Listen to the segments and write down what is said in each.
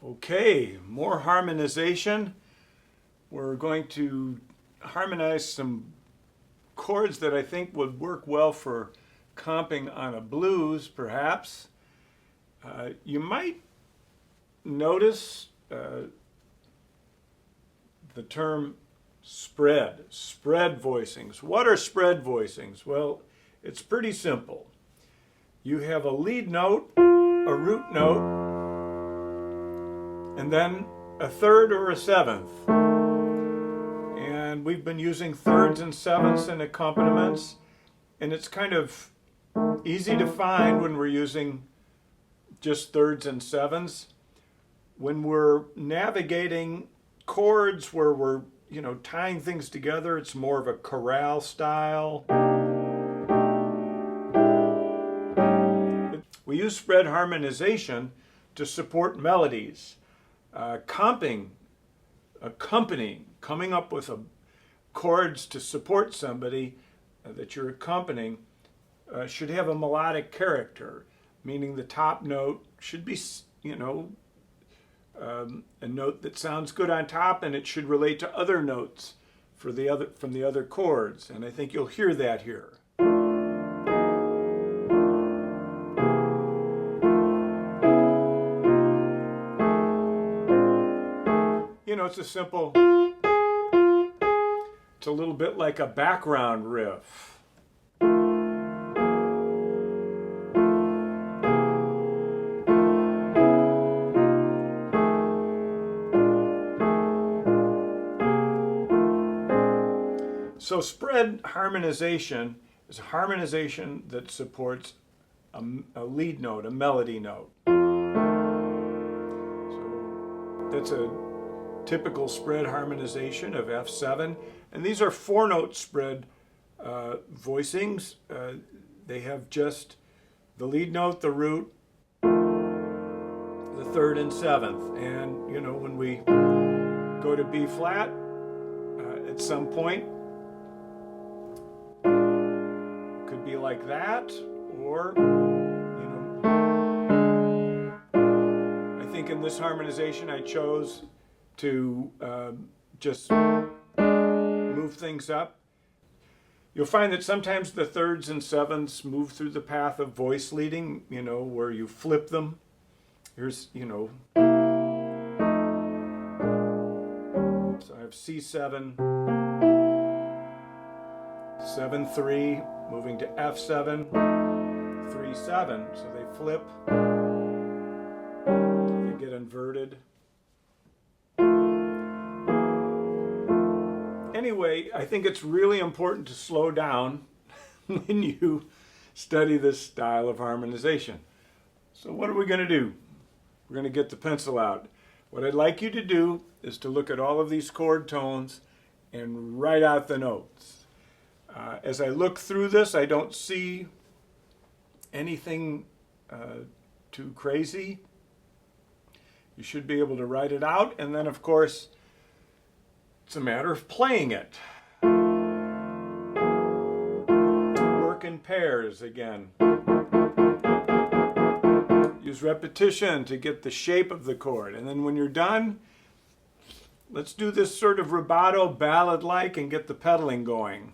Okay, more harmonization. We're going to harmonize some chords that I think would work well for comping on a blues, perhaps. You might notice the term spread voicings. What are spread voicings? Well, it's pretty simple. You have a lead note, a root note, and then a third or a seventh. And we've been using thirds and sevenths in accompaniments, and it's kind of easy to find when we're using just thirds and sevenths. When we're navigating chords where we're, tying things together, it's more of a chorale style. We use spread harmonization to support melodies. Comping, accompanying, coming up with chords to support somebody that you're accompanying should have a melodic character, meaning the top note should be, a note that sounds good on top, and it should relate to other notes from the other chords. And I think you'll hear that here. It's a simple, it's a little bit like a background riff. So spread harmonization is a harmonization that supports a lead note, a melody note. So that's a typical spread harmonization of F7, and these are four-note spread voicings. They have just the lead note, the root, the third and seventh, and when we go to B flat at some point, it could be like that, or I think in this harmonization I chose to just move things up. You'll find that sometimes the thirds and sevenths move through the path of voice leading, where you flip them. Here's, so I have C7, 7-3, moving to F7, 3-7, so they flip, they get inverted. Anyway, I think it's really important to slow down when you study this style of harmonization. So what are we going to do? We're going to get the pencil out. What I'd like you to do is to look at all of these chord tones and write out the notes. As I look through this, I don't see anything too crazy. You should be able to write it out, and then of course it's a matter of playing it. Work in pairs again. Use repetition to get the shape of the chord. And then when you're done, let's do this sort of rubato ballad-like and get the pedaling going.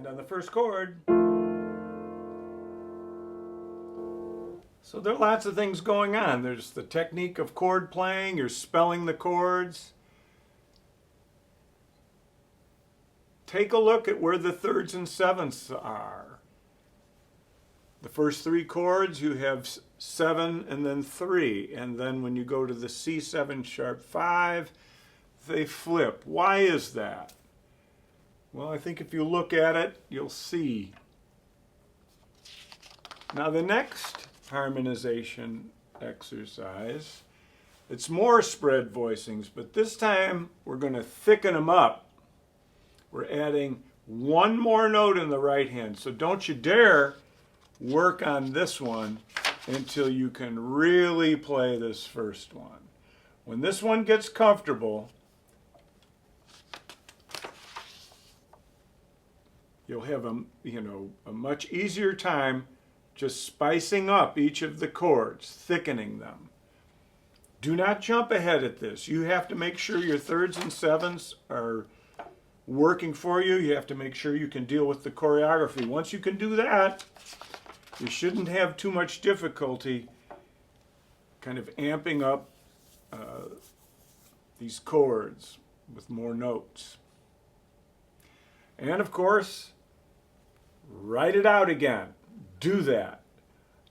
On the first chord. So there are lots of things going on. There's the technique of chord playing, you're spelling the chords. Take a look at where the thirds and sevenths are. The first three chords, you have 7 and then 3. And then when you go to the C7 sharp 5, they flip. Why is that? Well, I think if you look at it, you'll see Now the next harmonization exercise, it's more spread voicings, but this time we're going to thicken them up. We're adding one more note in the right hand, so don't you dare work on this one until you can really play this first one. When this one gets comfortable, you'll have a much easier time just spicing up each of the chords, thickening them. Do not jump ahead at this. You have to make sure your thirds and sevenths are working for you. You have to make sure you can deal with the choreography. Once you can do that, you shouldn't have too much difficulty kind of amping up these chords with more notes. And of course, write it out again. Do that.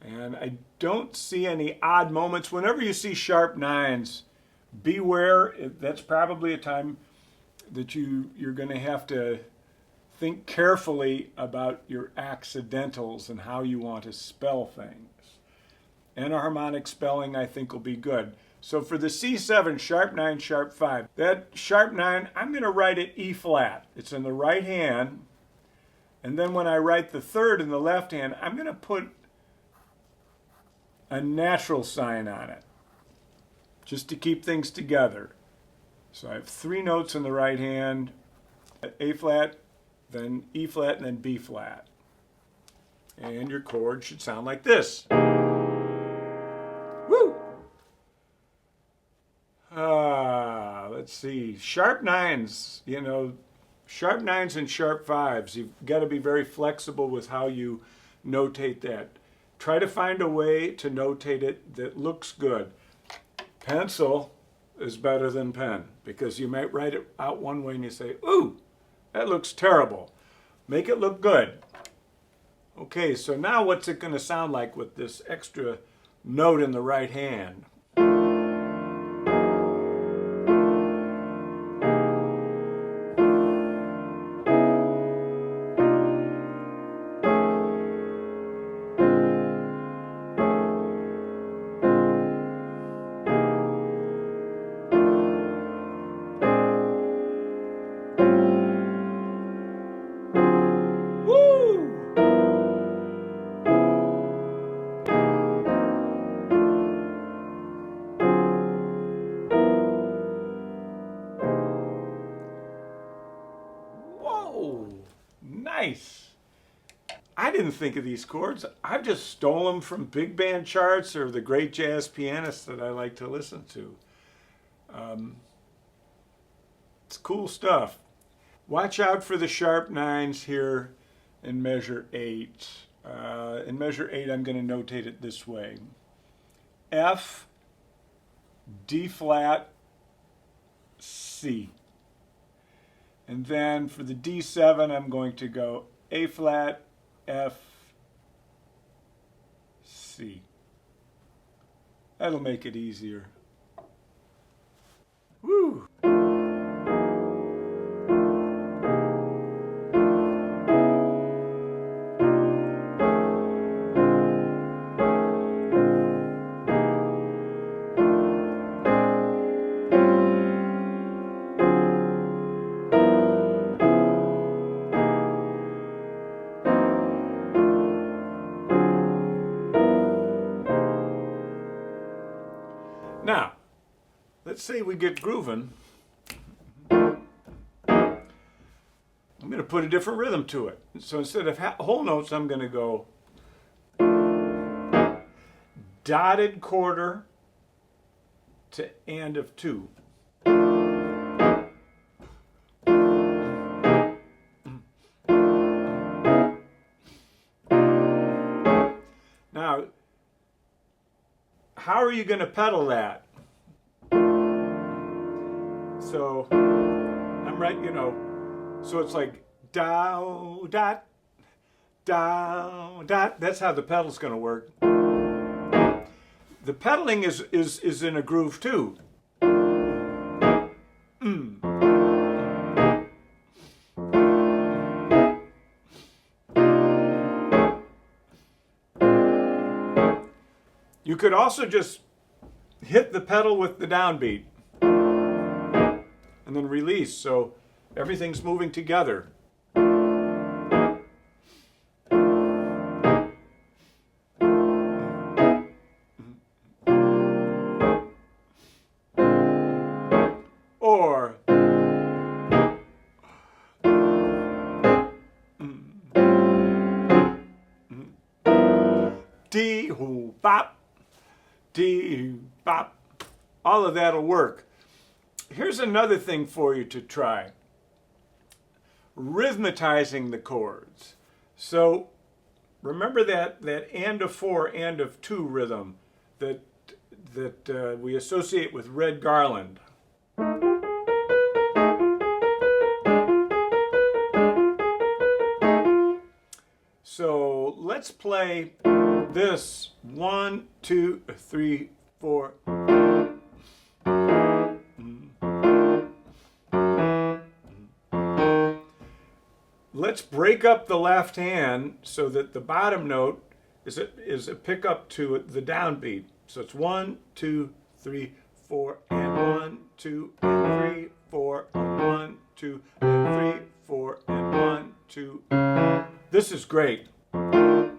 And I don't see any odd moments. Whenever you see sharp nines, beware. That's probably a time that you're going to have to think carefully about your accidentals and how you want to spell things. Enharmonic spelling, I think, will be good. So for the C7, sharp 9, sharp 5, that sharp 9, I'm going to write it E flat. It's in the right hand. And then when I write the third in the left hand, I'm going to put a natural sign on it, just to keep things together. So I have three notes in the right hand, A flat, then E flat, and then B flat. And your chord should sound like this. Woo! Let's see, sharp nines, sharp nines and sharp fives. You've got to be very flexible with how you notate that. Try to find a way to notate it that looks good. Pencil is better than pen because you might write it out one way and you say, ooh, that looks terrible. Make it look good. Okay, so now what's it going to sound like with this extra note in the right hand? Nice. I didn't think of these chords. I've just stolen them from big band charts or the great jazz pianists that I like to listen to. It's cool stuff. Watch out for the sharp nines here in measure 8. In measure 8, I'm going to notate it this way. F, D flat, C. And then for the D7, I'm going to go A flat, F, C. That'll make it easier. Woo! Now, let's say we get grooving. I'm going to put a different rhythm to it. So instead of whole notes, I'm going to go dotted quarter to and of 2. Now, how are you going to pedal that? So I'm right, so it's like dow, dot, dow, dot. That's how the pedal's going to work. The pedaling is in a groove too. You could also just hit the pedal with the downbeat and then release, so everything's moving together. Or dee-hoo-bop, dee-bop. All of that'll work. Here's another thing for you to try. Rhythmatizing the chords. So remember that and of 4, and of 2 rhythm that we associate with Red Garland. So let's play this 1, 2, 3, 4. Let's break up the left hand so that the bottom note is a pickup to the downbeat. So it's 1, 2, 3, 4, and 1, 2, and 3, 4, and 1, 2, and 3, 4, and 1, 2. This is great. And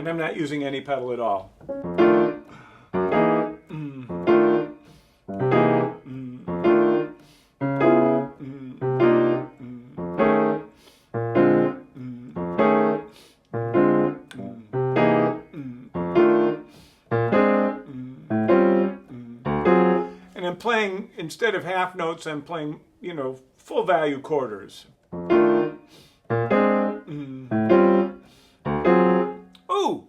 I'm not using any pedal at all. And I'm playing, instead of half notes, I'm playing, full value quarters. Ooh,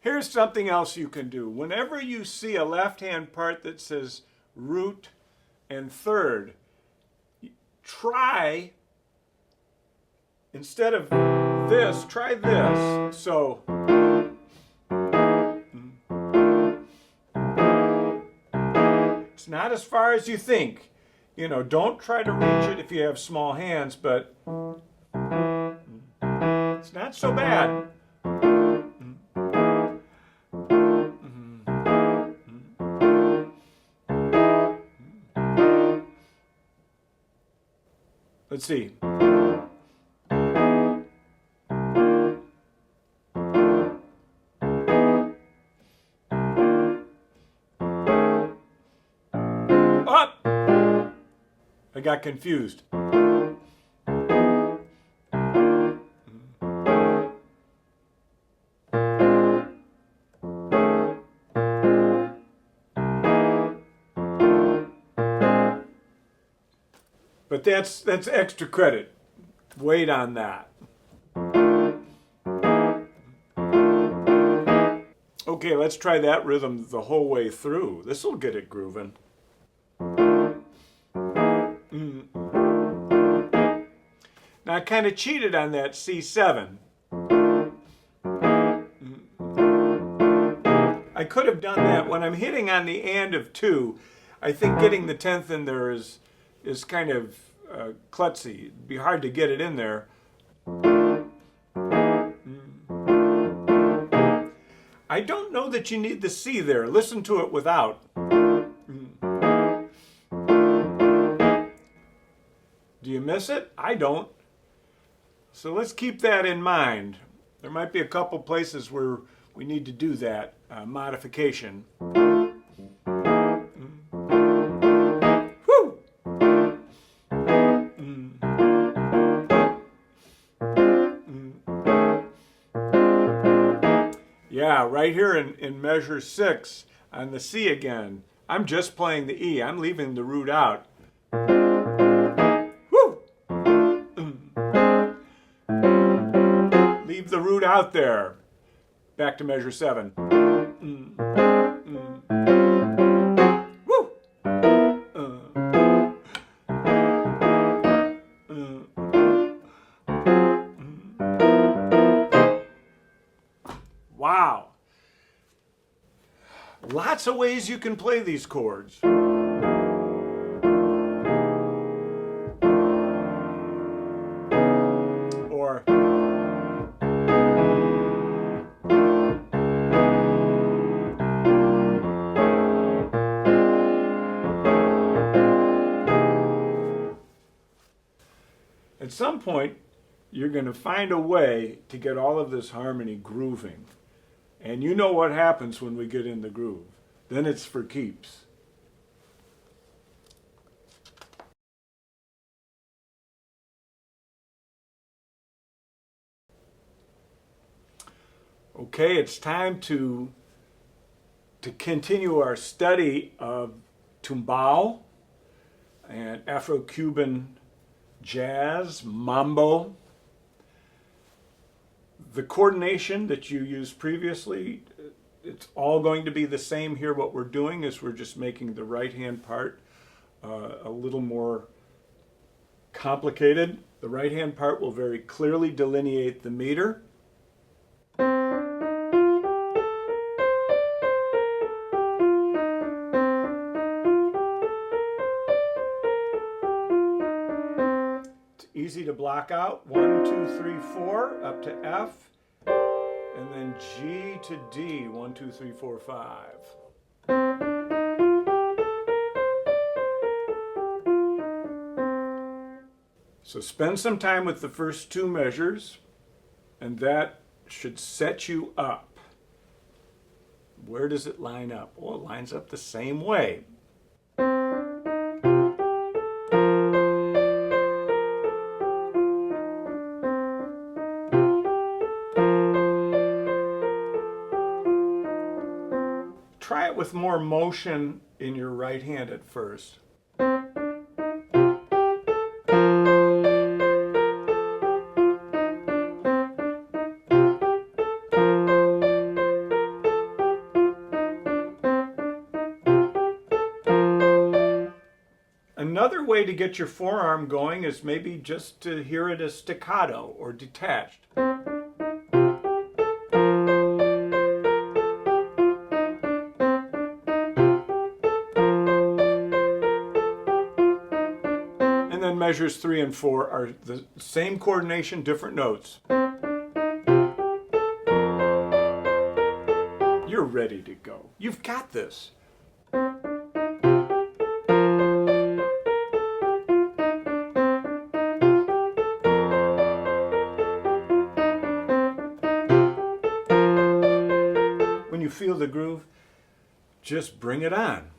here's something else you can do. Whenever you see a left-hand part that says root and third, try, instead of this, try this. So, it's not as far as you think. Don't try to reach it if you have small hands, but it's not so bad. Let's see. Up! I got confused. But that's extra credit. Wait on that. Okay, let's try that rhythm the whole way through. This will get it grooving. Now I kind of cheated on that C7. I could have done that when I'm hitting on the and of 2. I think getting the 10th in there is kind of klutzy. It'd be hard to get it in there. I don't know that you need the C there. Listen to it without. Do you miss it? I don't. So let's keep that in mind. There might be a couple places where we need to do that modification. Yeah, right here in measure 6 on the C again. I'm just playing the E. I'm leaving the root out. Woo! Leave the root out there. Back to measure 7. Woo! Wow. Lots of ways you can play these chords. Or At some point, you're going to find a way to get all of this harmony grooving. And you know what happens when we get in the groove. Then it's for keeps. Okay, it's time to continue our study of Tumbao and Afro-Cuban jazz, mambo. The coordination that you used previously, it's all going to be the same here. What we're doing is we're just making the right hand part a little more complicated. The right hand part will very clearly delineate the meter. Easy to block out. 1, 2, 3, 4 up to F, and then G to D. 1, 2, 3, 4, 5. So spend some time with the first two measures, and that should set you up. Where does it line up? Well, it lines up the same way. Try it with more motion in your right hand at first. Another way to get your forearm going is maybe just to hear it as staccato or detached. And then measures 3 and 4 are the same coordination, different notes. You're ready to go. You've got this. When you feel the groove, just bring it on.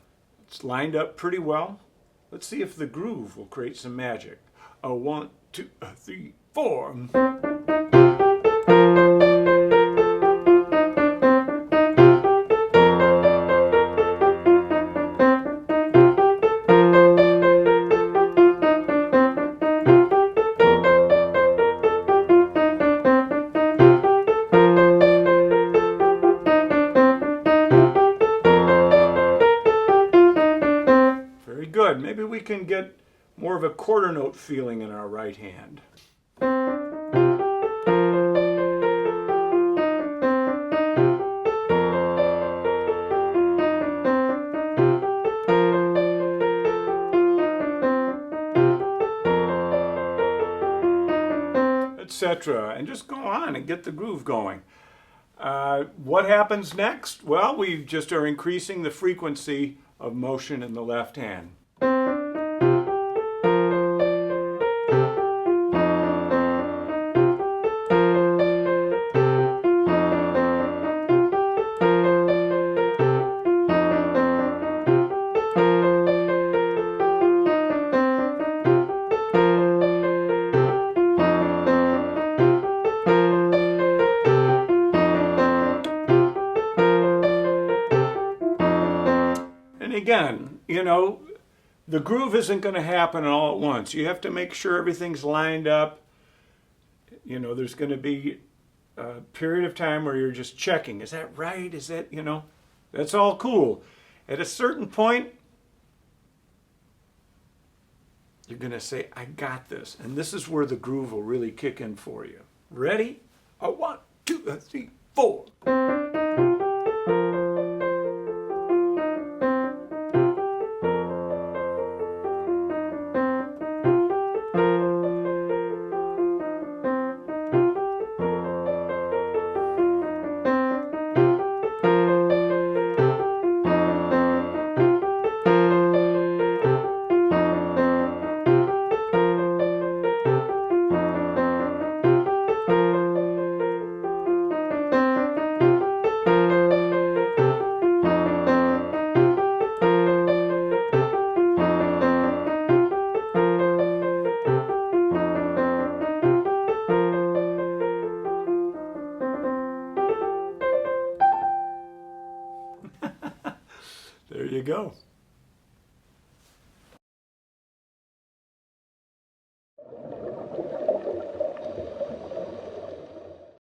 It's lined up pretty well. Let's see if the groove will create some magic. 1, 2, 3, 4. Good. Maybe we can get more of a quarter note feeling in our right hand. Etc. And just go on and get the groove going. What happens next? Well, we just are increasing the frequency of motion in the left hand. And again, you know, the groove isn't going to happen all at once. You have to make sure everything's lined up. You know, there's going to be a period of time where you're just checking. Is that right? Is that, you know, that's all cool. At a certain point, you're going to say, I got this. And this is where the groove will really kick in for you. Ready? 1, 2, 3, 4. go.